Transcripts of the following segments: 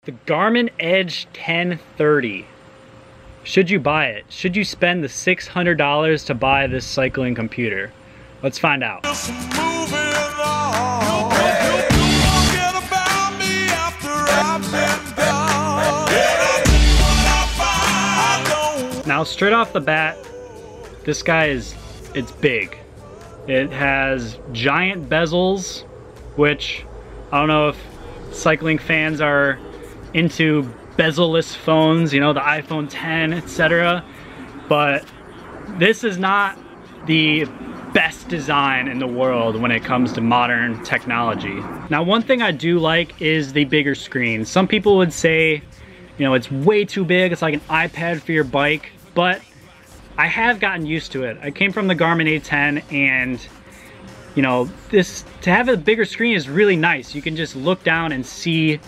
The Garmin Edge 1030. Should you buy it? Should you spend the $600 to buy this cycling computer? Let's find out. Now, straight off the bat, this guy it's big. It has giant bezels, which I don't know if cycling fans are into bezel-less phones, you know, the iPhone 10, etc. But this is not the best design in the world when it comes to modern technology. Now, one thing I do like is the bigger screen. Some people would say, you know, it's way too big, it's like an iPad for your bike, but I have gotten used to it. I came from the Garmin A10, and you know, to have a bigger screen is really nice. You can just look down and see,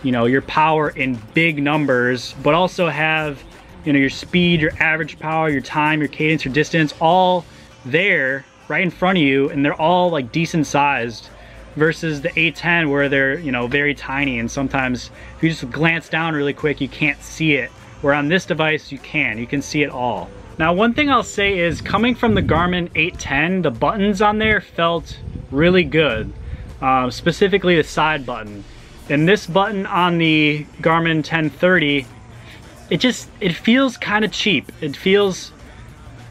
you know, your power in big numbers, but also have, you know, your speed, your average power, your time, your cadence, your distance, all there right in front of you, and they're all like decent sized, versus the A10 where they're, you know, very tiny, and sometimes if you just glance down really quick, you can't see it. Where on this device, you can see it all. Now, one thing I'll say is, coming from the Garmin 810, the buttons on there felt really good, specifically the side button. And this button on the Garmin 1030, it feels kind of cheap. It feels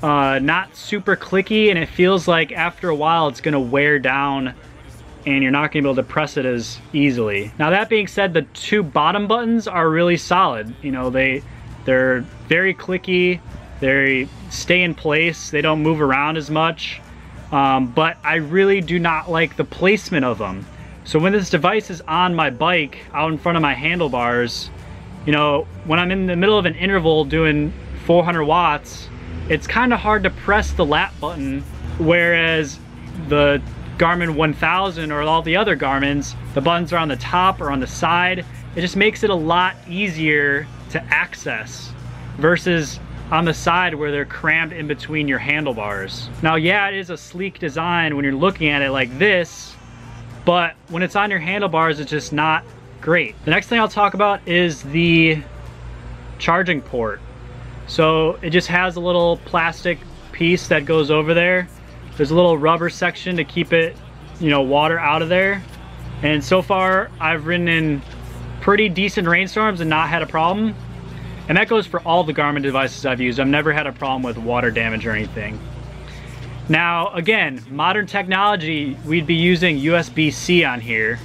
not super clicky, and it feels like after a while it's gonna wear down and you're not gonna be able to press it as easily. Now, that being said, the two bottom buttons are really solid. You know, they're very clicky, they stay in place, they don't move around as much, but I really do not like the placement of them. So when this device is on my bike, out in front of my handlebars, you know, when I'm in the middle of an interval doing 400 watts, it's kind of hard to press the lap button, whereas the Garmin 1000 or all the other Garmins, the buttons are on the top or on the side. It just makes it a lot easier to access versus on the side where they're crammed in between your handlebars. Now, yeah, it is a sleek design when you're looking at it like this, but when it's on your handlebars, it's just not great. The next thing I'll talk about is the charging port. So it just has a little plastic piece that goes over there. There's a little rubber section to keep it, you know, water out of there. And so far, I've ridden in pretty decent rainstorms and not had a problem. And that goes for all the Garmin devices I've used. I've never had a problem with water damage or anything. Now, again, modern technology, we'd be using USB-C on here.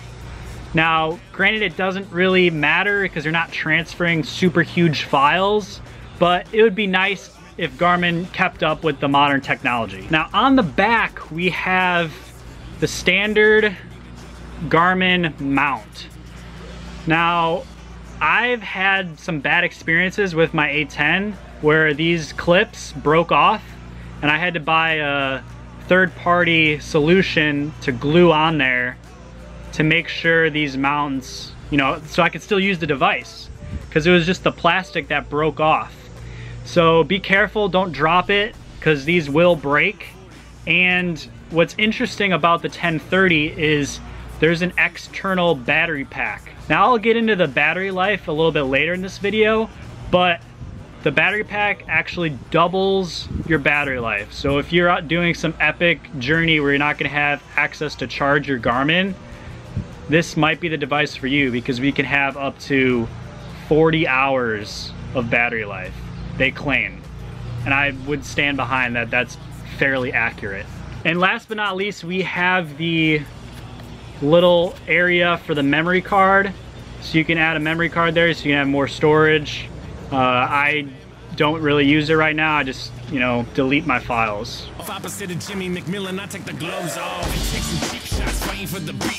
Now, granted, it doesn't really matter because you're not transferring super huge files, but it would be nice if Garmin kept up with the modern technology. Now, on the back, we have the standard Garmin mount. Now, I've had some bad experiences with my A10 where these clips broke off, and I had to buy a third-party solution to glue on there to make sure these mounts, you know, so I could still use the device, because it was just the plastic that broke off. So be careful, don't drop it, because these will break. And what's interesting about the 1030 is there's an external battery pack. Now, I'll get into the battery life a little bit later in this video, but the battery pack actually doubles your battery life. So if you're out doing some epic journey where you're not gonna have access to charge your Garmin, this might be the device for you, because we can have up to 40 hours of battery life, they claim. And I would stand behind that. That's fairly accurate. And last but not least, we have the little area for the memory card. So you can add a memory card there so you can have more storage. I don't really use it right now. I just, you know, delete my files.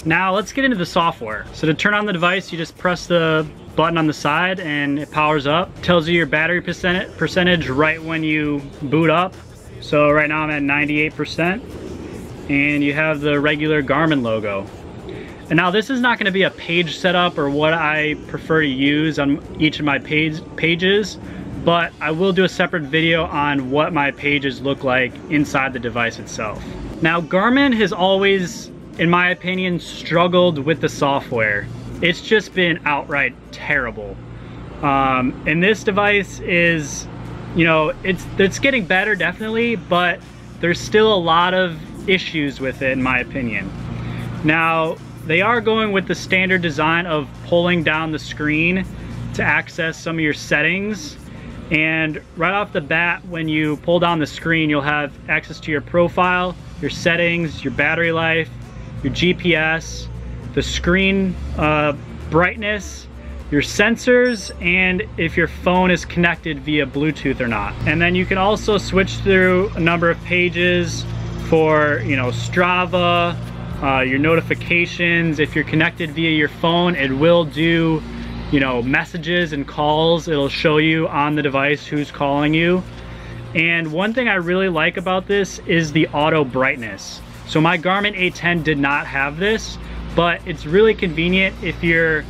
Now let's get into the software. So to turn on the device, you just press the button on the side and it powers up. Tells you your battery percentage right when you boot up. So right now I'm at 98%, and you have the regular Garmin logo. And now this is not going to be a page setup or what I prefer to use on each of my pages, but I will do a separate video on what my pages look like inside the device itself. Now, Garmin has always, in my opinion, struggled with the software. it's just been outright terrible. And this device is, you know, it's getting better definitely, but there's still a lot of issues with it in my opinion. Now, they are going with the standard design of pulling down the screen to access some of your settings. And right off the bat, when you pull down the screen, you'll have access to your profile, your settings, your battery life, your GPS, the screen brightness, your sensors, and if your phone is connected via Bluetooth or not. And then you can also switch through a number of pages for, you know, Strava, your notifications. If you're connected via your phone, it will do, you know, messages and calls. It'll show you on the device who's calling you. And one thing I really like about this is the auto brightness. So my Garmin 810 did not have this, but it's really convenient if you're,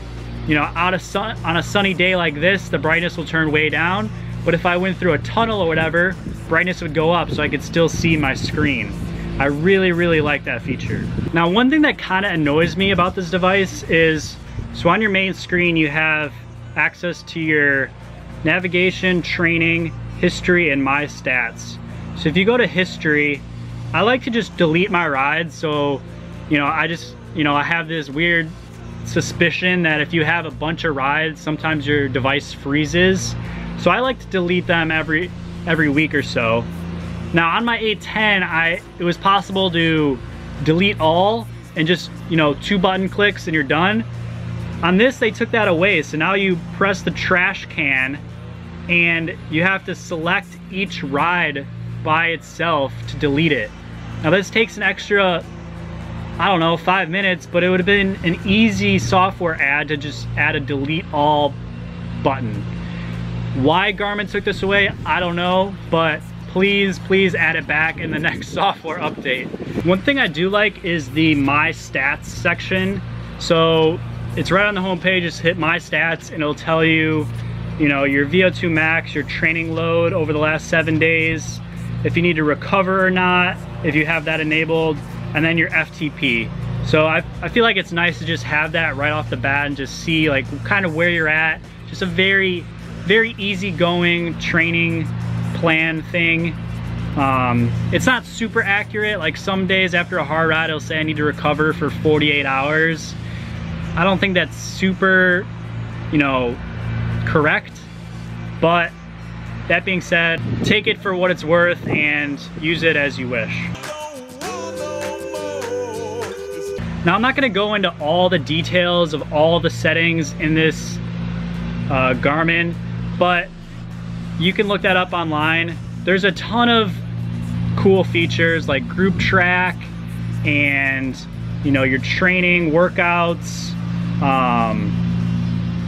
you know, on a sunny day like this, the brightness will turn way down. But if I went through a tunnel or whatever, brightness would go up so I could still see my screen. I really, really like that feature. Now, one thing that kind of annoys me about this device is, so on your main screen, you have access to your navigation, training, history, and my stats. So if you go to history, I like to just delete my rides. So, you know, I have this weird suspicion that if you have a bunch of rides, sometimes your device freezes. So I like to delete them every week or so. Now on my 810, it was possible to delete all and just, you know, 2 button clicks and you're done. On this, they took that away. So now you press the trash can and you have to select each ride by itself to delete it. Now this takes an extra, I don't know, 5 minutes, but it would have been an easy software add to just add a delete all button. Why Garmin took this away, I don't know, but please add it back in the next software update. One thing I do like is the My Stats section. So it's right on the home page, just hit My Stats and it'll tell you, you know, your VO2 max, your training load over the last 7 days, if you need to recover or not, if you have that enabled, and then your FTP. So I feel like it's nice to just have that right off the bat and just see like kind of where you're at. Just a very easygoing training plan thing. It's not super accurate. Like some days after a hard ride, it'll say I need to recover for 48 hours. I don't think that's super, you know, correct. But that being said, take it for what it's worth and use it as you wish. Now I'm not gonna go into all the details of all the settings in this Garmin, but you can look that up online. There's a ton of cool features like group track and, you know, your training workouts,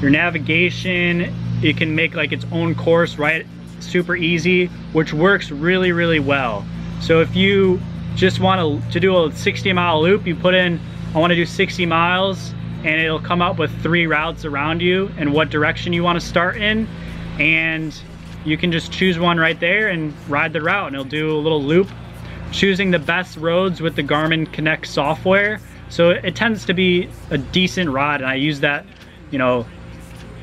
your navigation. It can make like its own course, right? Super easy, which works really well. So if you just want to do a 60-mile loop, you put in, I want to do 60 miles, and it'll come up with 3 routes around you and what direction you want to start in, and you can just choose one right there and ride the route, and it'll do a little loop, choosing the best roads with the Garmin Connect software. So it tends to be a decent ride, and I used that, you know,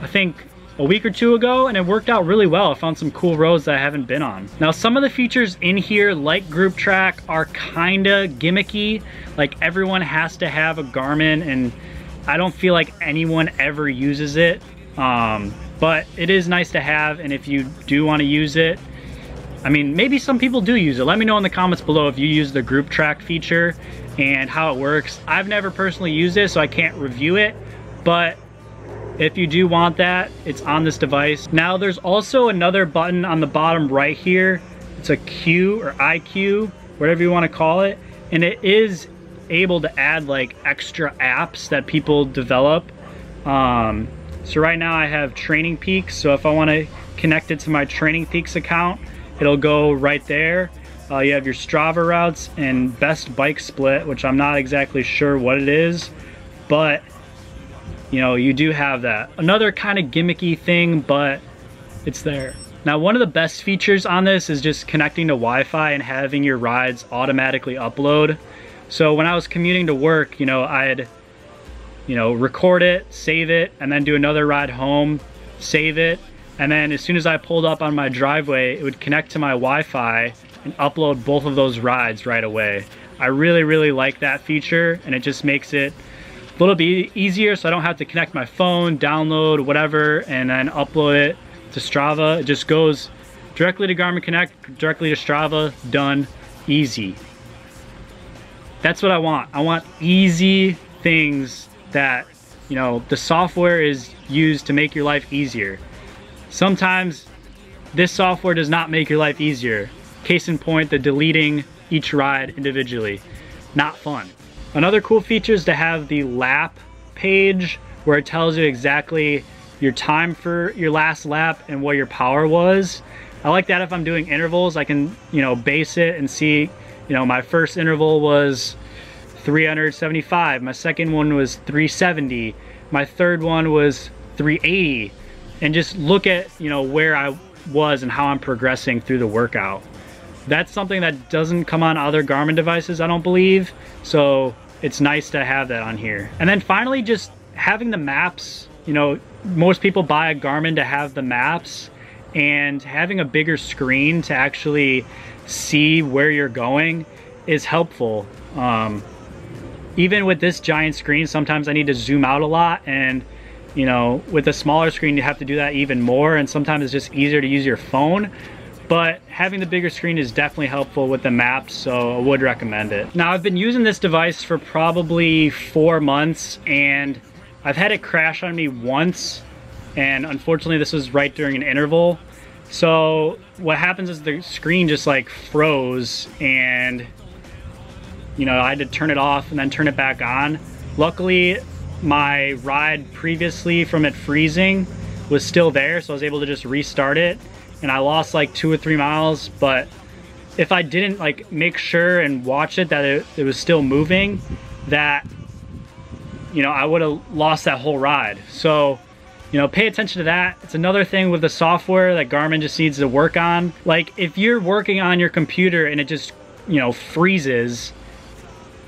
I think a week or 2 ago, and it worked out really well. I found some cool roads that I haven't been on. Now, some of the features in here, like group track, are kinda gimmicky. Like everyone has to have a Garmin, and I don't feel like anyone ever uses it. But it is nice to have, and if you do want to use it, I mean, maybe some people do use it. Let me know in the comments below if you use the group track feature and how it works. I've never personally used it, so I can't review it, but if you do want that, it's on this device. Now there's also another button on the bottom right here. It's a Q or IQ, whatever you want to call it, and it is able to add like extra apps that people develop. So right now I have Training Peaks, so if I want to connect it to my Training Peaks account, it'll go right there. You have your Strava routes and Best Bike Split, which I'm not exactly sure what it is, but you know, you do have that. Another kind of gimmicky thing, but it's there. Now, one of the best features on this is just connecting to Wi-Fi and having your rides automatically upload. So when I was commuting to work, you know, I'd you know, record it, save it, and then do another ride home, save it, and then as soon as I pulled up on my driveway, it would connect to my Wi-Fi and upload both of those rides right away. I really like that feature, and it just makes it a little bit easier so I don't have to connect my phone, download whatever, and then upload it to Strava. It just goes directly to Garmin Connect, directly to Strava, done, easy. That's what I want. I want easy things that, you know, the software is used to make your life easier. Sometimes this software does not make your life easier. Case in point, the deleting each ride individually. Not fun. Another cool feature is to have the lap page where it tells you exactly your time for your last lap and what your power was. I like that if I'm doing intervals, I can, you know, base it and see, you know, my first interval was 375, my second one was 370, my third one was 380, and just look at, you know, where I was and how I'm progressing through the workout. That's something that doesn't come on other Garmin devices, I don't believe, so it's nice to have that on here. And then finally, just having the maps. You know, most people buy a Garmin to have the maps, and having a bigger screen to actually see where you're going is helpful. Even with this giant screen, sometimes I need to zoom out a lot, and you know, with a smaller screen you have to do that even more, and sometimes it's just easier to use your phone. But having the bigger screen is definitely helpful with the maps, so I would recommend it. Now, I've been using this device for probably 4 months, and I've had it crash on me once, and unfortunately this was right during an interval. So what happens is the screen just like froze, and you know, I had to turn it off and then turn it back on. Luckily, my ride previously from it freezing was still there, so I was able to just restart it, and I lost like 2 or 3 miles. But if I didn't like make sure and watch it that it was still moving, that, you know, I would have lost that whole ride. So, you know, pay attention to that. It's another thing with the software that Garmin just needs to work on. Like, if you're working on your computer and it just, you know, freezes,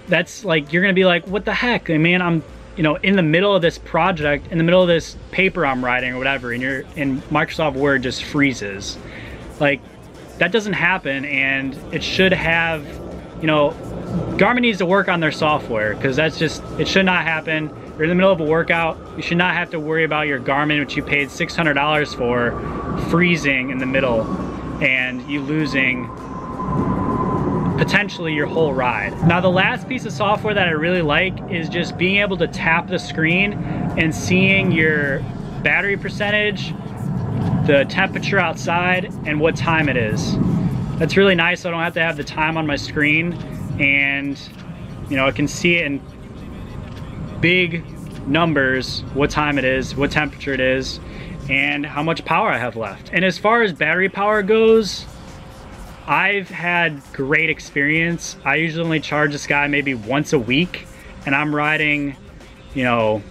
that's like, you're gonna be like, what the heck? I mean, I'm, you know, in the middle of this project, in the middle of this paper I'm writing or whatever, and Microsoft Word just freezes. Like, that doesn't happen, and it should have, you know, Garmin needs to work on their software, because that's just, it should not happen. You're in the middle of a workout, you should not have to worry about your Garmin, which you paid $600 for, freezing in the middle and you losing potentially your whole ride. Now, the last piece of software that I really like is just being able to tap the screen and seeing your battery percentage, the temperature outside, and what time it is. That's really nice, so I don't have to have the time on my screen, and you know, I can see it in big numbers, what time it is, what temperature it is, and how much power I have left. And as far as battery power goes, I've had great experience. I usually only charge this guy maybe once a week, and I'm riding, you know,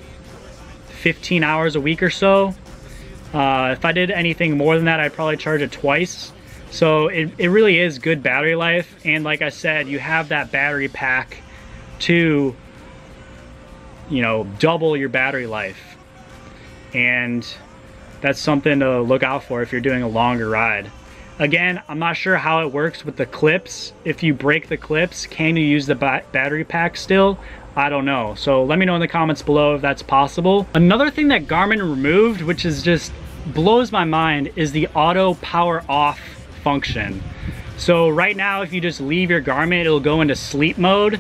15 hours a week or so. If I did anything more than that, I'd probably charge it twice. So it really is good battery life, and like I said, you have that battery pack to, you know, double your battery life, and that's something to look out for if you're doing a longer ride. Again, I'm not sure how it works with the clips. If you break the clips, can you use the battery pack still? I don't know. So let me know in the comments below if that's possible. Another thing that Garmin removed, which is just blows my mind, is the auto power off function. So right now, if you just leave your Garmin, it'll go into sleep mode,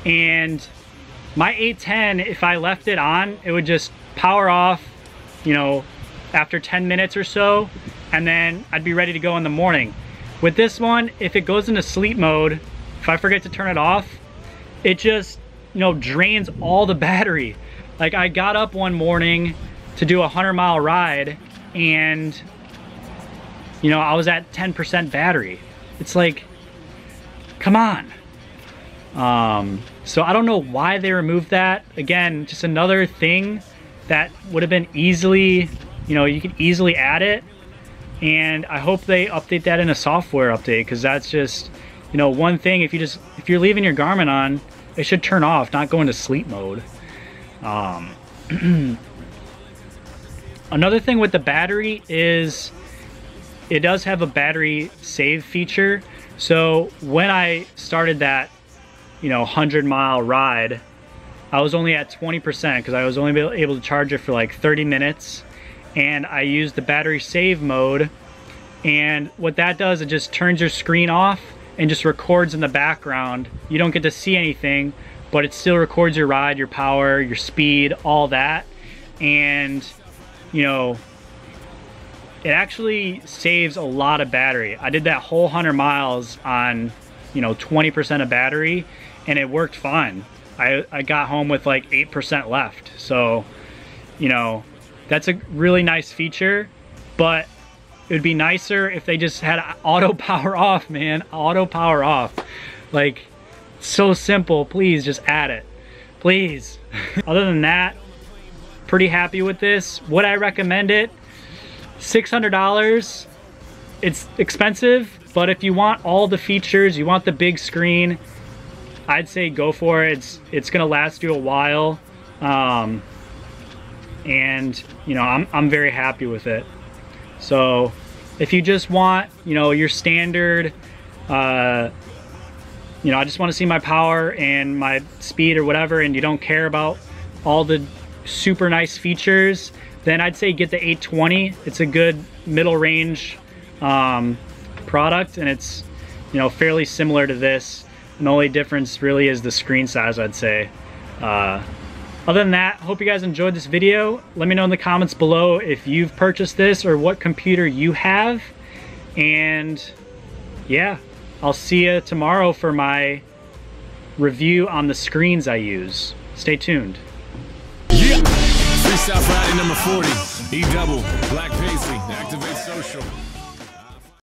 and my 810, if I left it on, it would just power off, you know, after 10 minutes or so, and then I'd be ready to go in the morning. With this one, if it goes into sleep mode, if I forget to turn it off, it just, you know, drains all the battery. Like, I got up one morning to do a 100-mile ride, and you know, I was at 10% battery. It's like, come on. So I don't know why they removed that. Again, just another thing that would have been easily, you know, you could easily add it. And I hope they update that in a software update, because that's just, you know, one thing. If you're leaving your Garmin on, it should turn off, not go into sleep mode. Another thing with the battery is it does have a battery save feature. So when I started that, 100-mile ride, I was only at 20% because I was only able to charge it for like 30 minutes. And I used the battery save mode. And what that does, it just turns your screen off and just records in the background. You don't get to see anything, but it still records your ride, your power, your speed, all that. And, it actually saves a lot of battery. I did that whole 100 miles on, 20% of battery, and it worked fine. I got home with like 8% left. So, that's a really nice feature, but it would be nicer if they just had auto power off, man. Auto power off. Like, so simple. Please just add it. Please. Other than that, pretty happy with this. Would I recommend it? $600. It's expensive, but if you want all the features, you want the big screen, I'd say go for it. It's gonna last you a while. And I'm very happy with it. So if you just want, your standard, I just want to see my power and my speed or whatever, and you don't care about all the super nice features, then I'd say get the 820. It's a good middle range product, and it's fairly similar to this. And the only difference really is the screen size, I'd say. Other than that, hope you guys enjoyed this video. Let me know in the comments below if you've purchased this or what computer you have. And yeah, I'll see you tomorrow for my review on the screens I use. Stay tuned. Yeah, Freestyle Friday number 40, E-double, Black Paisley, Activate Social.